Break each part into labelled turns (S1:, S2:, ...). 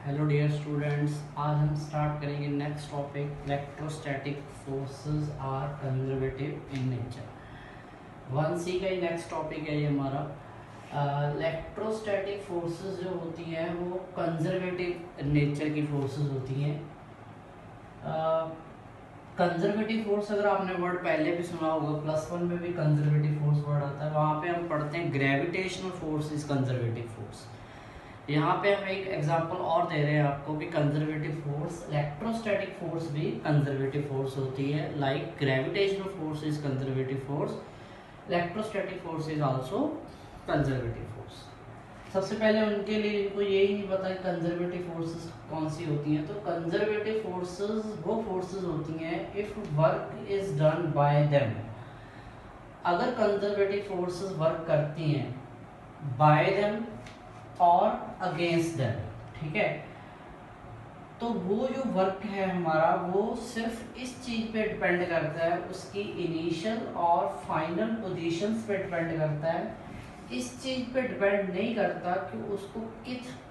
S1: Hello dear students, आज हम start करेंगे next topic. Electrostatic forces are conservative in nature. 1C का ही next topic है ये हमारा। इलेक्ट्रोस्टैटिक फोर्सेस जो होती हैं वो कंजर्वेटिव नेचर की फोर्सेस होती हैं। कंजर्वेटिव फोर्स अगर आपने वर्ड पहले भी सुना होगा, +1 में भी कंजर्वेटिव फोर्स वर्ड आता है। वहाँ पे हम पढ़ते हैं gravitational force is conservative force. यहाँ पे हम एक एग्जांपल और दे रहे हैं आपको कि कंजर्वेटिव फोर्स, इलेक्ट्रोस्टैटिक फोर्स भी कंजर्वेटिव फोर्स होती है। Like gravitational force is conservative force, electrostatic force is also conservative force. सबसे पहले उनके लिए इनको यही नहीं पता कि कंजर्वेटिव फोर्सेस कौन सी होती हैं। तो कंजर्वेटिव फोर्सेस वो फोर्सेस होती हैं if work is done by them. अगर कंजर्वेटिव फोर्सेस वर्क करती हैं बाय देम और अगेंस्ट देम, ठीक है, तो वो जो वर्क है हमारा वो सिर्फ इस चीज पे डिपेंड करता है, उसकी इनिशियल और फाइनल पोजीशंस पे डिपेंड करता है। इस चीज पे डिपेंड नहीं करता कि उसको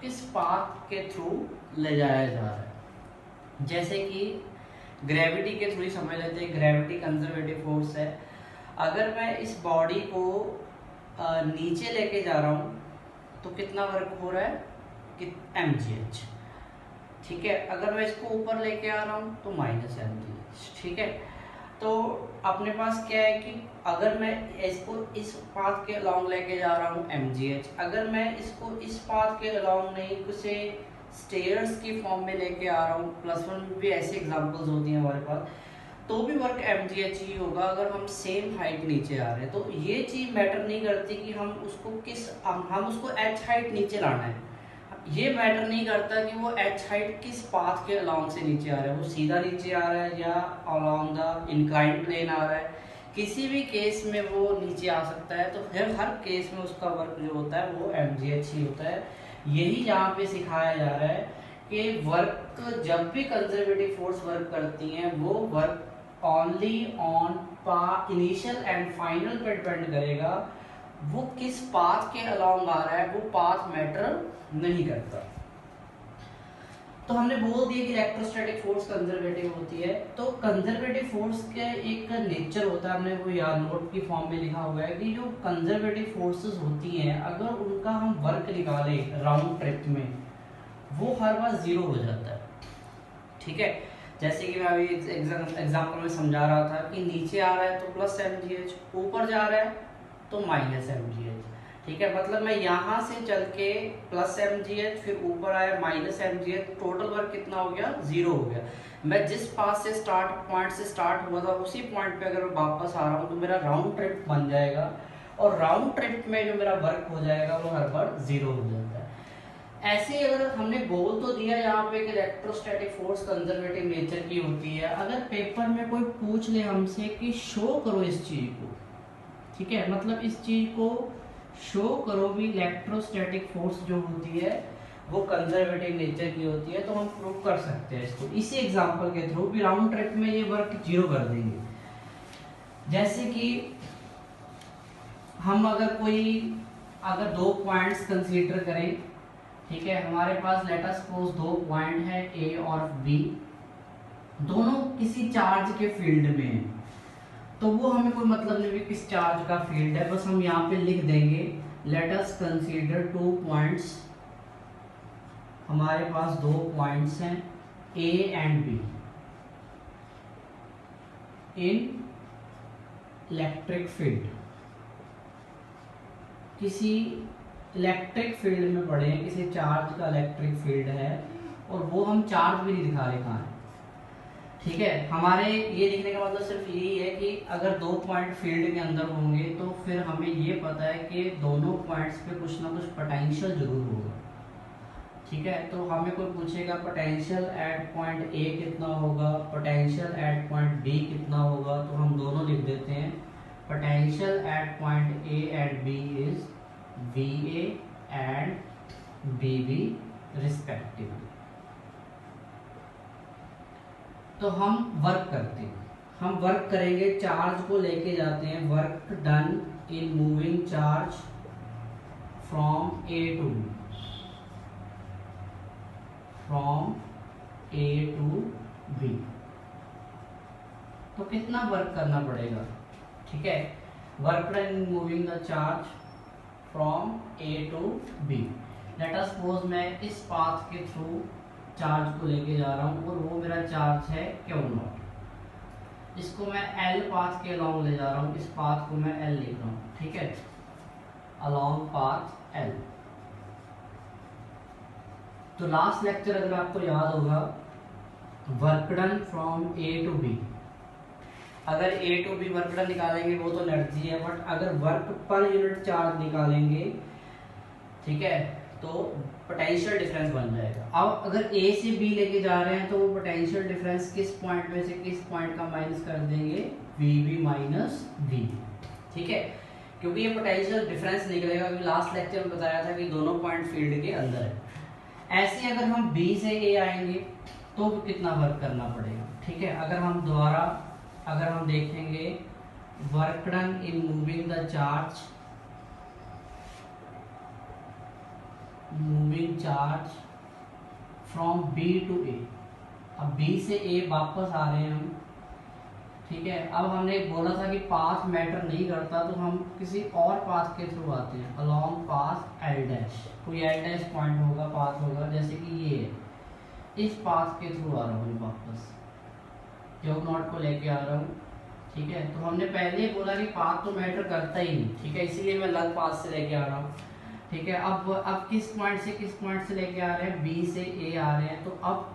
S1: किस पाथ के थ्रू ले जाया जा रहा है। जैसे कि ग्रेविटी के थ्रू ही समझ लेते हैं। ग्रेविटी कंजर्वेटिव फोर्स है। अगर मैं इस बॉडी को नीचे लेके जा रहा हूँ तो कितना वर्क हो रहा है कि mgh, ठीक है। अगर मैं इसको ऊपर लेके आ रहा हूँ तो -mgh, ठीक है। तो अपने पास क्या है कि अगर मैं इसको इस पाथ के अलॉन्ग लेके जा रहा हूँ mgh, अगर मैं इसको इस पाथ के अलॉन्ग नहीं, उसे स्टेयर्स की फॉर्म में लेके आ रहा हूँ, +1 में भी ऐसी एग्जांपल्स होती हैं हमारे पास, तो भी वर्क mgh ही होगा अगर हम सेम हाइट नीचे आ रहे हैं। तो ये चीज मैटर नहीं करती कि हम उसको h हाइट नीचे लाना है। ये मैटर नहीं करता कि वो h हाइट किस पाथ के अलॉन्ग से नीचे आ रहा है, वो सीधा नीचे आ रहा है या अलॉन्ग द इंक्लाइंड प्लेन आ रहा है। किसी भी केस में वो नीचे आ सकता है। तो फिर हर केस में उसका वर्क जो होता है वो mgh ही होता है। यही यहाँ पे सिखाया जा रहा है कि वर्क जब भी कंजर्वेटिव फोर्स वर्क करती हैं वो work only on initial and final पे डिपेंड करेगा। वो किस पाथ के अलॉन्ग आ रहा है वो पाथ मैटर नहीं करता। तो हमने बोल दिया कि इलेक्ट्रोस्टैटिक फोर्स कंजर्वेटिव होती है। तो कंजर्वेटिव फोर्स के एक नेचर होता है, हमने वो याद नोट की फॉर्म में लिखा हुआ है कि जो कंजर्वेटिव फोर्सेस होती हैं अगर उनका हम वर्क निकालें राउंड ट्रिप में, वो हर बार 0 हो जाता है, ठीक है। जैसे कि मैं अभी एग्जांपल में समझा रहा था कि नीचे आ रहा है तो +mgh, ऊपर जा रहा है तो -mgh, ठीक है। मतलब मैं यहाँ से चल के +mgh फिर ऊपर आया -mgh, टोटल वर्क कितना हो गया? 0 हो गया। मैं जिस पास से पॉइंट से स्टार्ट हुआ था उसी पॉइंट पे अगर मैं वापस आ रहा हूँ तो मेरा राउंड ट्रिप बन जाएगा, और राउंड ट्रिप में जो मेरा वर्क हो जाएगा वो हर बार 0 हो जाता है। ऐसे अगर हमने बोल तो दिया यहाँ पे कि इलेक्ट्रोस्टैटिक फोर्स कंजर्वेटिव नेचर की होती है। अगर पेपर में कोई पूछ ले हमसे कि शो करो इस चीज को, ठीक है, मतलब इस चीज को शो करो भी इलेक्ट्रोस्टैटिक फोर्स जो होती है वो कंजर्वेटिव नेचर की होती है, तो हम प्रूव कर सकते हैं इसको इसी एग्जांपल के थ्रू भी। राउंड ट्रिप में ये वर्क 0 कर देंगे। जैसे कि हम अगर 2 पॉइंट्स कंसीडर करें, ठीक है, हमारे पास लेट अस सपोज 2 पॉइंट है ए और बी, दोनों किसी चार्ज के फील्ड में है। तो वो हमें कोई मतलब नहीं है किस चार्ज का फील्ड है, बस हम यहाँ पे लिख देंगे लेट अस कंसीडर 2 पॉइंट्स। हमारे पास 2 पॉइंट्स हैं ए and be in electric field. किसी इलेक्ट्रिक फील्ड में पड़े हैं, किसी चार्ज का इलेक्ट्रिक फील्ड है, और वो हम चार्ज भी नहीं दिखा रहे कहाँ है, ठीक है। हमारे ये लिखने का मतलब सिर्फ यही है कि अगर 2 पॉइंट फील्ड के अंदर होंगे तो फिर हमें ये पता है कि दोनों पॉइंट्स पे कुछ ना कुछ पोटेंशियल जरूर होगा, ठीक है। तो हमें कोई पूछेगा पोटेंशियल एट पॉइंट ए कितना होगा, पोटेंशियल एट पॉइंट बी कितना होगा, तो हम दोनों लिख देते हैं potential at point A and B is VA and BB respectively. तो हम वर्क करते हैं, हम वर्क करेंगे, चार्ज को लेके जाते हैं, work done in moving charge from A to B, from A to B, तो कितना वर्क करना पड़ेगा, ठीक है। Work done in moving the charge from A to B. Let us suppose मैं इस पाथ के थ्रू चार्ज को लेके जा रहा हूँ और वो मेरा चार्ज है क्यू नॉट। इसको मैं एल पाथ के अलोंग ले जा रहा हूँ, इस पाथ को मैं एल लिख रहा हूँ, ठीक है, अलोंग पाथ एल। तो लास्ट लेक्चर अगर आपको याद होगा, work done from A to B, अगर A to B work done निकालेंगे वो तो एनर्जी है, बट अगर वर्क पर यूनिट चार्ज निकालेंगे, ठीक है, तो पोटेंशियल डिफरेंस बन जाएगा। अब अगर ए से बी लेके जा रहे हैं तो वो पोटेंशियल डिफरेंस किस पॉइंट में से किस पॉइंट का माइनस कर देंगे, वी बी माइनस वी, ठीक है, क्योंकि ये पोटेंशियल डिफरेंस निकलेगा, क्योंकि लास्ट लेक्चर में बताया था कि दोनों पॉइंट फील्ड के अंदर है। ऐसे अगर हम बी से ए आएंगे तो कितना वर्क करना पड़ेगा, ठीक है। अगर हम देखेंगे work done in moving the charge from B to A, अब बी से ए वापस आ रहे हैं हम, ठीक है। अब हमने बोला था कि पाथ मैटर नहीं करता, तो हम किसी और पाथ के थ्रू आते हैं, अलोंग पाथ एल डैश, कोई एल डैश पॉइंट होगा, पाथ होगा, जैसे कि ये है, इस पाथ के थ्रू आ रहा हूँ वापस, क्यू नॉट को लेके आ रहा हूँ, ठीक है। तो हमने पहले ही बोला कि पाथ तो मैटर करता ही नहीं, ठीक है, इसीलिए मैं अलग पाथ से लेके आ रहा हूँ, ठीक है। अब किस पॉइंट से लेके आ रहे हैं, बी से ए आ रहे हैं, तो अब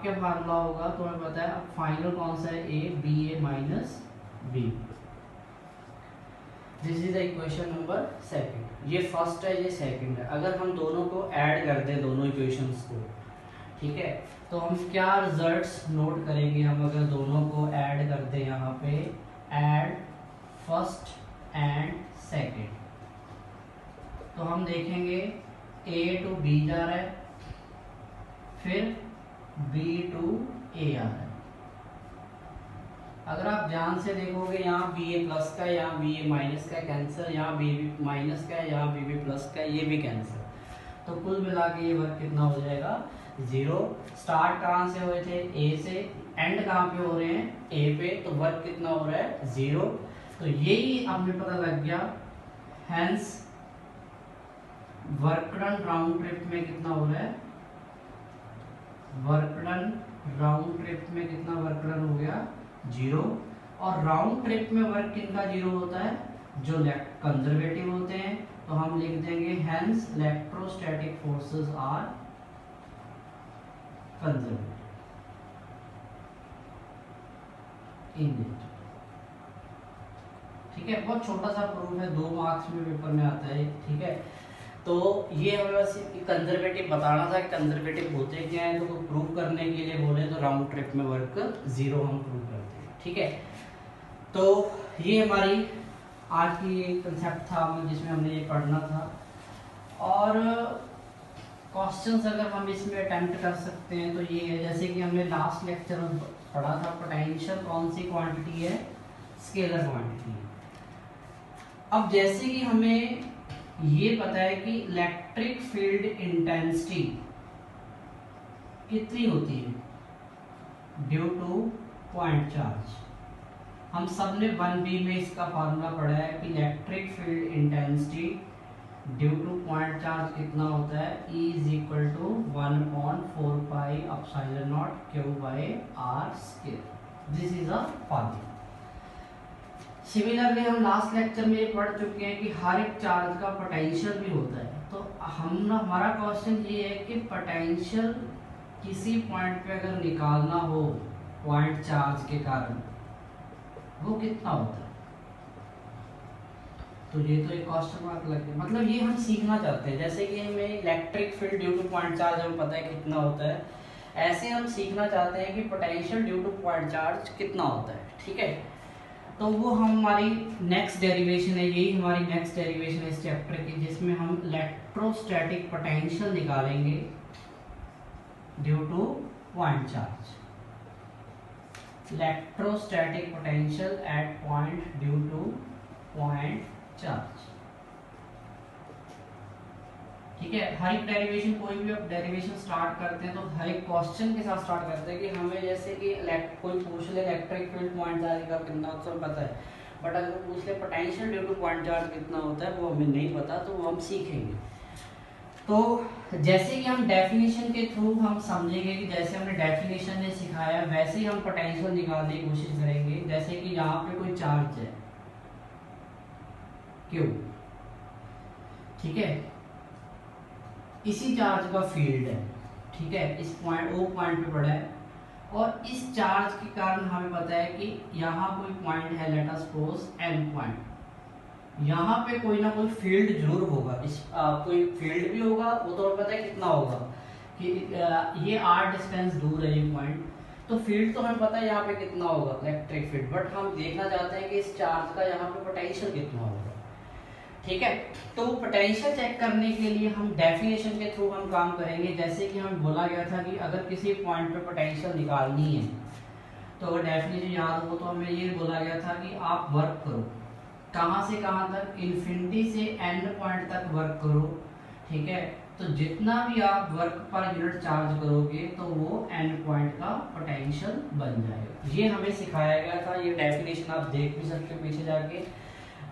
S1: क्या फार्मूला होगा, तो हमें पता है अब फाइनल कौन सा है, A B A minus B. This is the equation number second. ये फर्स्ट है, ये सेकंड है। अगर हम दोनों को ऐड कर दें, दोनों इक्वेशंस को, ठीक है, तो हम क्या रिजल्ट्स नोट करेंगे, हम अगर दोनों को ऐड कर दें, यहाँ पे ऐड फर्स्ट एंड सेकंड, तो हम देखेंगे ए टू बी जा रहा है, फिर बी टू ए आ रहा है। अगर आप ध्यान से देखोगे, यहाँ बी ए प्लस का, यहाँ बी ए माइनस का कैंसर, यहाँ बी बी माइनस का, यहाँ बी बी प्लस का, ये भी कैंसर। तो कुल मिला के ये वर्क कितना हो जाएगा, 0। स्टार्ट कहाँ से हुए थे, ए से, एंड कहाँ पे हो रहे हैं, ए पे, तो वर्क कितना हो रहा है, 0। तो यही हमें पता लग गया, hence work done round trip में कितना हो रहा है, वर्क डन राउंड ट्रिप में कितना वर्क डन हो गया, 0। और राउंड ट्रिप में वर्क किनका 0 होता है, जो कंजर्वेटिव होते हैं, तो हम लिख देंगे hence electrostatic forces are conservative in nature, ठीक है। बहुत छोटा सा प्रूफ है, 2 मार्क्स में पेपर में आता है, ठीक है। तो ये हमें बस कंजर्वेटिव बताना था, कंजर्वेटिव होते क्या है, तो प्रूव करने के लिए बोले तो राउंड ट्रिप में वर्क 0 हम प्रूव करते हैं, ठीक है। तो ये हमारी आज की ये कंसेप्ट था जिसमें हमने ये पढ़ना था। और क्वेश्चंस अगर हम इसमें अटेम्प्ट कर सकते हैं तो ये है, जैसे कि हमने लास्ट लेक्चर में पढ़ा था, पोटेंशियल कौन सी क्वांटिटी है, स्केलर क्वांटिटी है। अब जैसे कि हमें ये पता है कि इलेक्ट्रिक फील्ड इंटेंसिटी कितनी होती है ड्यू टू पॉइंट चार्ज, हम सब ने 1B में इसका फार्मूला पढ़ा है कि electric field intensity due to point charge कितना होता है, E is equal to 1/4 pi epsilon naught Q by R square. This is a formula. Similarly हम लास्ट लेक्चर में ये पढ़ चुके हैं कि हर एक चार्ज का पोटेंशियल भी होता है। तो हमारा क्वेश्चन ये है कि पोटेंशियल किसी पॉइंट पे अगर निकालना हो पॉइंट चार्ज के कारण, वो कितना होता है। तो ये तो एक क्वेश्चन मार्क लग गया, मतलब ये हम सीखना चाहते हैं। जैसे कि हमें electric field due to point charge हमें पता है कितना होता है, ऐसे हम सीखना चाहते हैं कि potential due to point charge कितना होता है, ठीक है। तो वो हमारी नेक्स्ट डेरिवेशन है, यही हमारी नेक्स्ट डेरिवेशन है इस चैप्टर की, जिसमें हम इलेक्ट्रोस्टैटिक पोटेंशियल निकालेंगे due to point charge. Electrostatic potential at point due to point charge, ठीक है, हर एक डेरिवेशन, कोई भी आप डेरिवेशन स्टार्ट करते हैं तो हर एक क्वेश्चन के साथ स्टार्ट करते हैं कि हमें जैसे कि कोई पूछ ले इलेक्ट्रिक फील्ड पॉइंट चार्ज का कितना होता है पता है, बट अगर पूछ ले potential due to point charge कितना होता है वो हमें नहीं पता, तो वो हम सीखेंगे। तो जैसे कि हम डेफिनेशन के थ्रू हम समझेंगे कि जैसे हमने डेफिनेशन ने सिखाया वैसे ही हम पोटेंशियल निकालने की कोशिश करेंगे। जैसे कि यहाँ पे कोई चार्ज है क्यू, ठीक है, इसी चार्ज का फील्ड है, ठीक है, इस पॉइंट ओ पॉइंट पे पड़ा है, और इस चार्ज के कारण हमें पता है कि यहाँ कोई पॉइंट है, let us suppose an point, यहाँ पे कोई ना कोई फील्ड जरूर होगा, इस कोई फील्ड भी होगा, वो तो हमें पता है कितना होगा कि ये r डिस्टेंस दूर है ये पॉइंट, तो फील्ड तो हमें पता है यहाँ पे कितना होगा इलेक्ट्रिक फील्ड, बट हम देखना चाहते हैं कि इस चार्ज का यहाँ पे पोटेंशियल कितना होगा। ठीक है, तो पोटेंशियल चेक करने के लिए हम डेफिनेशन के थ्रू हम काम करेंगे। जैसे कि हमें बोला गया था कि अगर किसी पॉइंट पे पोटेंशियल निकालनी है तो अगर डेफिनेशन याद हो तो हमें ये बोला गया था कि आप वर्क करो कहाँ से कहाँ तक, इन्फिनिटी से एंड पॉइंट तक वर्क करो, ठीक है, तो जितना भी आप वर्क पर यूनिट चार्ज करोगे तो वो एंड पॉइंट का पोटेंशियल बन जाएगा। ये हमें सिखाया गया था, ये डेफिनेशन आप देख भी सकते हो पीछे जाके।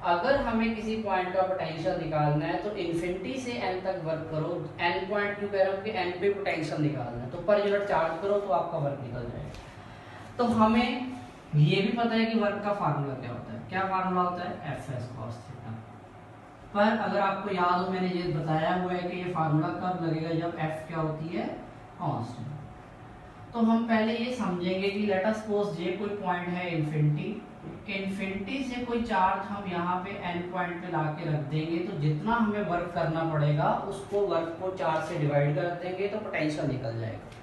S1: अगर हमें किसी पॉइंट का पोटेंशियल निकालना है तो इन्फिनिटी से एन तक वर्क करो, एन पॉइंट क्यों कह रहा हूँ कि एन पे पोटेंशियल निकालना है, तो पर यूनिट चार्ज करो तो आपका वर्क निकल जाएगा। तो हमें ये भी पता है कि वर्क का फार्मूला क्या होता है, क्या फार्मूला होता है एफ एस कॉस थीटा। पर अगर आपको याद हो मैंने ये बताया हुआ है कि ये फार्मूला कब लगेगा, जब एफ क्या होती है कांस्टेंट। तो हम पहले ये समझेंगे कि लेट अस सपोज ये कोई पॉइंट है इन्फिनिटी, इन्फिनिटी से कोई चार्ज हम यहाँ पे एन पॉइंट पे ला के रख देंगे, तो जितना हमें वर्क करना पड़ेगा उसको वर्क को 4 से डिवाइड कर देंगे तो पोटेंशियल निकल जाएगा।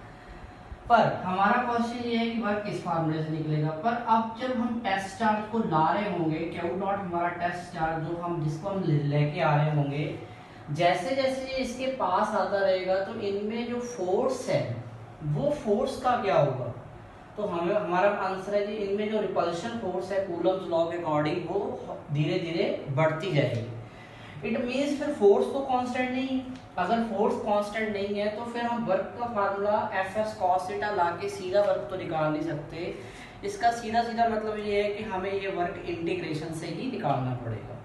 S1: पर हमारा क्वेश्चन ये है कि वर्क किस फार्मूले से निकलेगा। पर अब जब हम टेस्ट चार्ज को ला रहे होंगे, क्यू डॉट हमारा टेस्ट चार्ज जो हम जिसको हम लेके आ रहे होंगे, जैसे जैसे ये इसके पास आता रहेगा तो इनमें जो फोर्स है वो फोर्स का क्या होगा, तो हमें हमारा आंसर है कि इनमें जो रिपल्शन फोर्स है कूलम्स लॉ के अकॉर्डिंग वो धीरे धीरे बढ़ती जाएगी। इट मीन्स फिर फोर्स तो कांस्टेंट नहीं, अगर फोर्स कांस्टेंट नहीं है तो फिर हम वर्क का formula F S cos theta ला के सीधा वर्क तो निकाल नहीं सकते। इसका सीधा सीधा मतलब ये है कि हमें ये वर्क इंटीग्रेशन से ही निकालना पड़ेगा।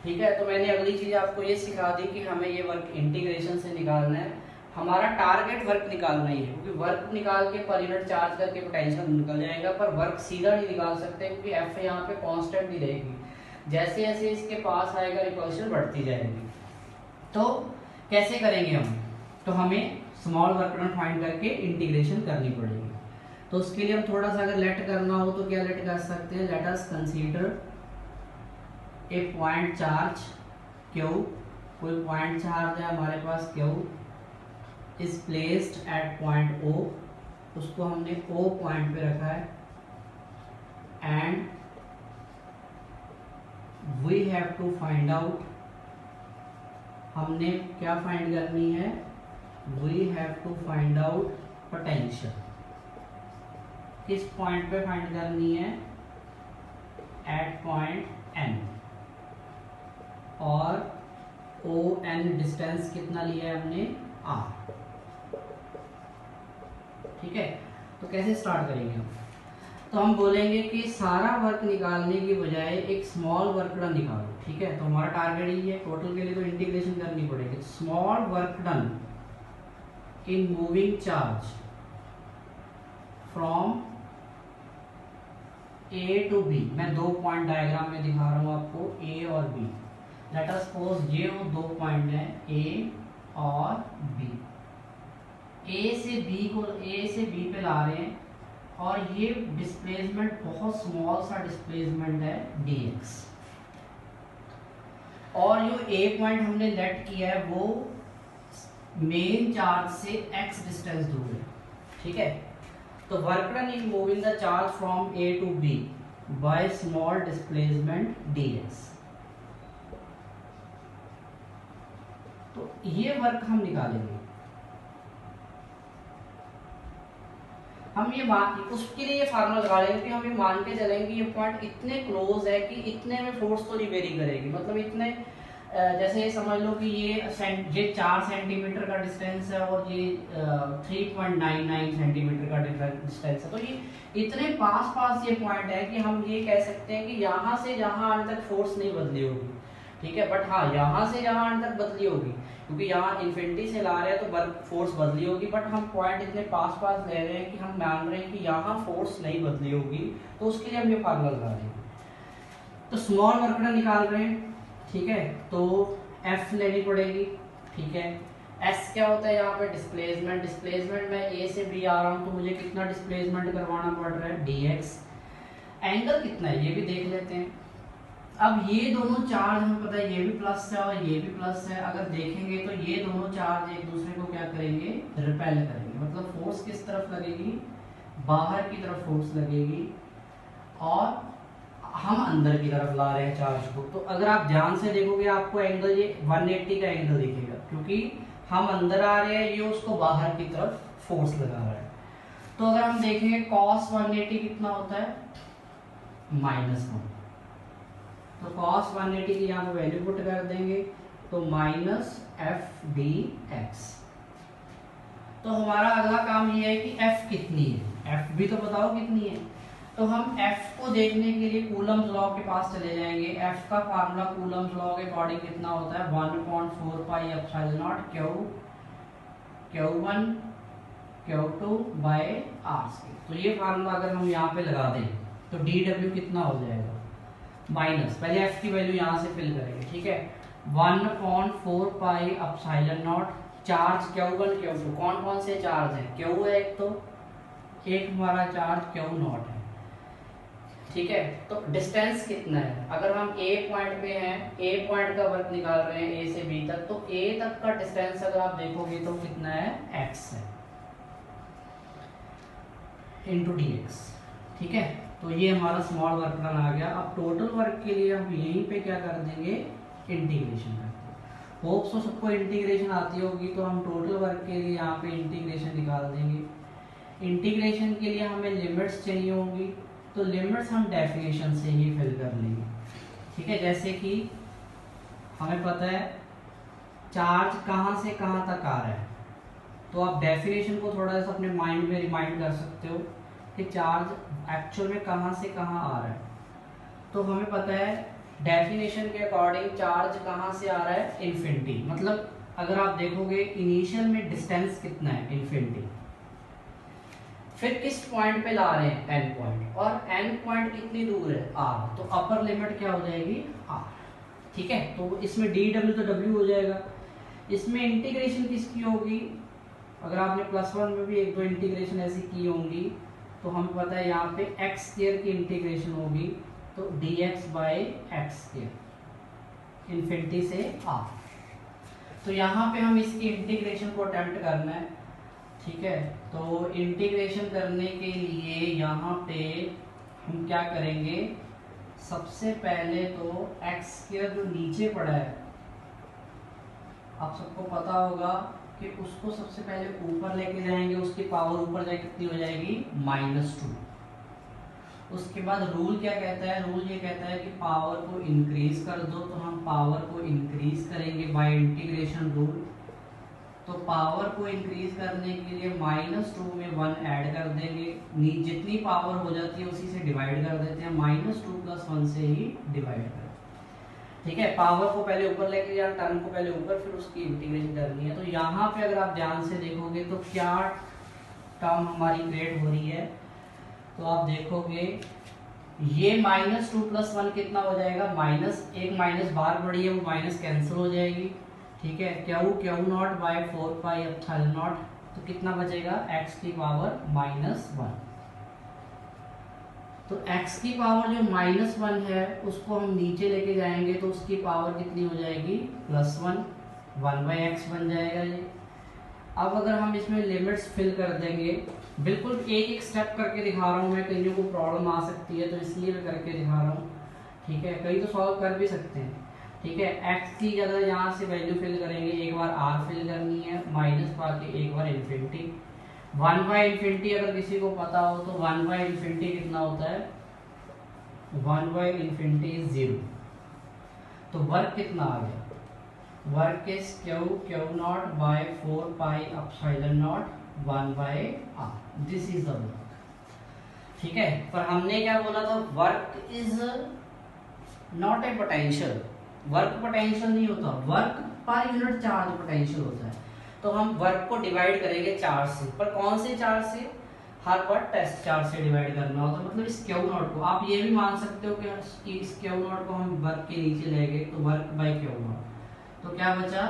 S1: ठीक है, तो मैंने अगली चीज आपको ये सिखा दी कि हमें ये वर्क इंटीग्रेशन से निकालना है। हमारा टारगेट वर्क निकालना ही है, क्योंकि वर्क निकाल के पर यूनिट चार्ज करके पोटेंशियल निकल जाएगा, पर वर्क सीधा नहीं निकाल सकते क्योंकि एफ यहाँ पे कांस्टेंट ही रहेगी, जैसे जैसे इसके पास आएगा रिपल्शन बढ़ती जाएगी। तो कैसे करेंगे हम, तो हमें स्मॉल वर्क डन फाइंड करके इंटीग्रेशन करनी पड़ेगी। तो उसके लिए हम थोड़ा सा अगर लेट करना हो तो क्या लेट कर सकते हैं, let us consider a point charge Q, कोई पॉइंट चार्ज है हमारे पास Q is placed at point O, उसको हमने ओ पॉइंट पे रखा है, and we have to find out, हमने क्या फाइंड करनी है, we have to find out potential. किस पॉइंट पे फाइंड करनी है, एट पॉइंट एन, और ओ एन डिस्टेंस कितना लिया है हमने आर। ठीक है, तो कैसे स्टार्ट करेंगे हम, तो हम बोलेंगे कि सारा वर्क निकालने की बजाय एक स्मॉल वर्क डन निकालो। ठीक है, तो हमारा टारगेट ही है, टोटल के लिए तो इंटीग्रेशन करनी पड़ेगी। Small work done in moving charge from A to B, मैं 2 पॉइंट डायग्राम में दिखा रहा हूं आपको, ए और बी। लेट अस सपोज ये वो 2 पॉइंट है ए और बी, ए से बी पे ला रहे हैं, और ये डिस्प्लेसमेंट बहुत स्मॉल सा डिस्प्लेसमेंट है dx, और जो ए पॉइंट हमने लेट किया है वो मेन चार्ज से x डिस्टेंस दूर है। ठीक है, तो work done in moving the charge from A to B by small displacement dx। तो ये वर्क हम निकालेंगे, हम ये उसके लिए ये फार्मूला लगा लेंगे कि हम ये मान के चलेंगे ये पॉइंट इतने क्लोज है कि इतने में फोर्स तो नहीं वेरी करेगी, मतलब इतने जैसे ये समझ लो कि ये 4 सेंटीमीटर का डिस्टेंस है और ये 3.99 सेंटीमीटर का डिस्टेंस है, तो ये इतने पास पास ये पॉइंट है कि हम ये कह सकते हैं कि यहाँ से यहाँ आने तक फोर्स नहीं बदली होगी, ठीक है। बट हाँ, यहाँ से यहाँ आने तक बदली होगी, क्योंकि यहाँ इन्फिनिटी से ला रहे हैं तो वर्क फोर्स बदली होगी। बट हम पॉइंट इतने पास पास ले रहे हैं कि हम मान रहे हैं कि यहाँ फोर्स नहीं बदली होगी, तो उसके लिए हम ये फार्मूला लगा रहे हैं। तो स्मॉल वर्क डन निकाल रहे हैं, ठीक है, तो F लेनी पड़ेगी, ठीक है। S क्या होता है यहाँ पे? डिस्प्लेसमेंट। डिस्प्लेसमेंट में A से B आ रहा हूँ, तो मुझे कितना डिस्प्लेसमेंट करवाना पड़ रहा है? dx। एंगल कितना है ये भी देख लेते हैं। अब ये दोनों चार्ज हमें पता है, ये भी प्लस है और ये भी प्लस है। अगर देखेंगे तो ये दोनों चार्ज एक दूसरे को क्या करेंगे? रिपेल करेंगे। मतलब फोर्स किस तरफ लगेगी? बाहर की तरफ फोर्स लगेगी, और हम अंदर की तरफ ला रहे हैं चार्ज को। तो अगर आप ध्यान से देखोगे आपको एंगल ये 180 का एंगल दिखेगा, क्योंकि हम अंदर आ रहे हैं, ये उसको बाहर की तरफ फोर्स लगा रहा है। तो अगर हम देखेंगे cos 180 कितना होता है? -1। तो cos 180 की यहाँ पे वैल्यू पुट कर देंगे, तो -f dx। तो हमारा अगला काम ये है कि f कितनी है, f भी तो बताओ कितनी है। तो हम f को देखने के लिए कूलम्स लॉ के पास चले जाएंगे। f का फार्मूला कूलम्स लॉ के अकॉर्डिंग कितना होता है? 1/4 pi epsilon not Q1 Q2 bye r²। तो ये फार्मूला अगर हम यहाँ पे लगा दें तो dw कितना हो जाएगा? माइनस, पहले f की वैल्यू यहाँ से फिल करेंगे, ठीक है। 1/4 pi epsilon not, charge Q1 Q2, कौन कौन से चार्ज है? Q है एक, तो एक हमारा चार्ज Q0 है, ठीक है। तो डिस्टेंस कितना है? अगर हम A पॉइंट पे हैं, A पॉइंट का वर्क निकाल रहे हैं A से B तक, तो A तक का डिस्टेंस अगर आप देखोगे तो कितना है? x है इंटू dx, ठीक है। तो ये हमारा स्मॉल वर्क डन आ गया। अब टोटल वर्क के लिए हम यहीं पे क्या कर देंगे? इंटीग्रेशन कर देंगे। होप सो सबको इंटीग्रेशन आती होगी, तो हम टोटल वर्क के लिए यहाँ पे इंटीग्रेशन निकाल देंगे। इंटीग्रेशन के लिए हमें लिमिट्स चाहिए होंगी, तो लिमिट्स हम डेफिनेशन से ही फिल कर लेंगे, ठीक है। जैसे कि हमें पता है चार्ज कहाँ से कहाँ तक आ रहा है, तो आप डेफिनेशन को थोड़ा सा अपने माइंड में रिमाइंड कर सकते हो कि चार्ज एक्चुअल में कहाँ से कहाँ आ रहा है। तो हमें पता है डेफिनेशन के अकॉर्डिंग चार्ज कहाँ से आ रहा है? इन्फिनिटी। मतलब अगर आप देखोगे इनिशियल में डिस्टेंस कितना है? इन्फिनिटी। फिर किस पॉइंट पे ला रहे हैं? एन पॉइंट, और एन पॉइंट कितनी दूर है? r। तो अपर लिमिट क्या हो जाएगी? r, ठीक है। तो इसमें dw तो w हो जाएगा। इसमें इंटीग्रेशन किसकी होगी? अगर आपने +1 में भी एक दो इंटीग्रेशन ऐसी की होंगी, तो हमें पता है यहाँ पे x² की इंटीग्रेशन होगी, तो dx बाई x², इन्फिनिटी से r। तो यहाँ पे हम इसकी इंटीग्रेशन को अटेम्प्ट करना है, ठीक है। तो इंटीग्रेशन करने के लिए यहाँ पे हम क्या करेंगे? सबसे पहले तो x² जो नीचे पड़ा है, आप सबको पता होगा कि उसको सबसे पहले ऊपर लेके जाएंगे, उसकी पावर ऊपर जाए कितनी हो जाएगी? -2। उसके बाद रूल क्या कहता है? रूल ये कहता है कि पावर को इंक्रीज कर दो, तो हम पावर को इंक्रीज करेंगे बाय इंटीग्रेशन रूल। तो पावर को इंक्रीज करने के लिए -2 में 1 ऐड कर देंगे, जितनी पावर हो जाती है उसी से डिवाइड कर देते हैं, -2 + 1 से ही डिवाइड कर, ठीक है। पावर को पहले ऊपर लेके जाना, टर्म को पहले ऊपर, फिर उसकी इंटीग्रेशन करनी है। तो यहाँ पे अगर आप ध्यान से देखोगे तो क्या टर्म हमारी क्रिएट हो रही है? तो आप देखोगे ये -2 + 1 कितना हो जाएगा? माइनस, एक माइनस बार बढ़ी है, वो माइनस कैंसिल हो जाएगी, ठीक है। Q0 by 4 pi epsilon not, तो कितना बचेगा? x की पावर -1। तो x की पावर जो -1 है उसको हम नीचे लेके जाएंगे, तो उसकी पावर कितनी हो जाएगी? +1, 1/x बन जाएगा ये। अब अगर हम इसमें लिमिट्स फिल कर देंगे, बिल्कुल एक एक स्टेप करके दिखा रहा हूँ मैं, कईयों को प्रॉब्लम आ सकती है तो इसलिए मैं करके दिखा रहा हूँ, ठीक है। कई तो सॉल्व कर भी सकते हैं, ठीक है। x की जगह यहाँ से वैल्यू फिल करेंगे, एक बार r फिल करनी है, माइनस पाके एक बार इन्फिनिटी। 1/∞ अगर किसी को पता हो तो 1/∞ कितना होता है? 1/∞ 0। तो वर्क कितना आ गया? Work is Q naught by 4 pi epsilon naught 1 by R, this is the work. ठीक है, पर हमने क्या बोला था, work is not a potential, work potential नहीं होता, work per unit charge potential होता है। तो हम वर्क को डिवाइड करेंगे चार्ज से, पर कौन से चार्ज से, हर बार टेस्ट चार्ज से डिवाइड करना होता है। मतलब इस क्यू नॉट को आप ये भी मान सकते हो कि इस क्यू नॉट को हम वर्क के नीचे ले गए तो वर्क बाय क्यू नॉट, तो क्या बचा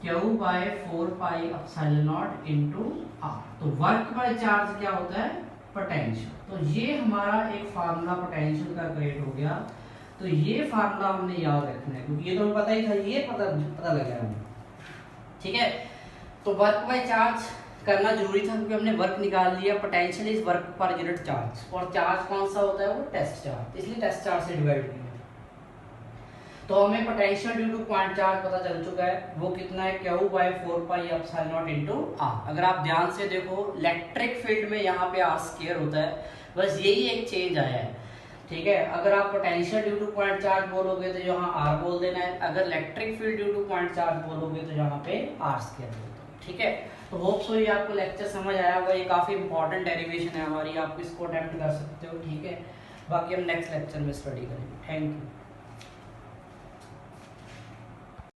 S1: Q by 4 pi epsilon naught into R. तो वर्क बाय चार्ज क्या होता है, पोटेंशियल। तो ये हमारा एक फार्मूला पोटेंशियल का क्रिएट हो गया। तो ये फार्मूला हमने याद रखना है क्योंकि ये तो हमें पता ही था, ये पता लगा हमें। ठीक है, तो वर्क बाय चार्ज करना जरूरी था क्योंकि हमने वर्क निकाल लिया। Potential is work per unit charge, और चार्ज कौन सा होता है, वो टेस्ट चार्ज, इसलिए टेस्ट चार्ज से डिवाइड किया। तो हमें potential due to point charge पता चल चुका है, वो कितना है, Q by 4 pi epsilon naught into R. अगर आप ध्यान से देखो इलेक्ट्रिक फील्ड में यहाँ पे आर स्क्वायर होता है, बस यही एक चेंज आया है। ठीक है, अगर आप potential due to point charge बोलोगे तो यहाँ आर बोल देना है, अगर electric field due to point charge बोलोगे तो यहाँ पे आर स्क्वायर बोल दो। ठीक है, तो होप सो ये आपको लेक्चर समझ आया होगा, ये काफी इंपॉर्टेंट डेरिवेशन है हमारी, आप इसको अटेम्प्ट कर सकते हो। ठीक है, बाकी हम नेक्स्ट लेक्चर में स्टडी करेंगे। Thank you.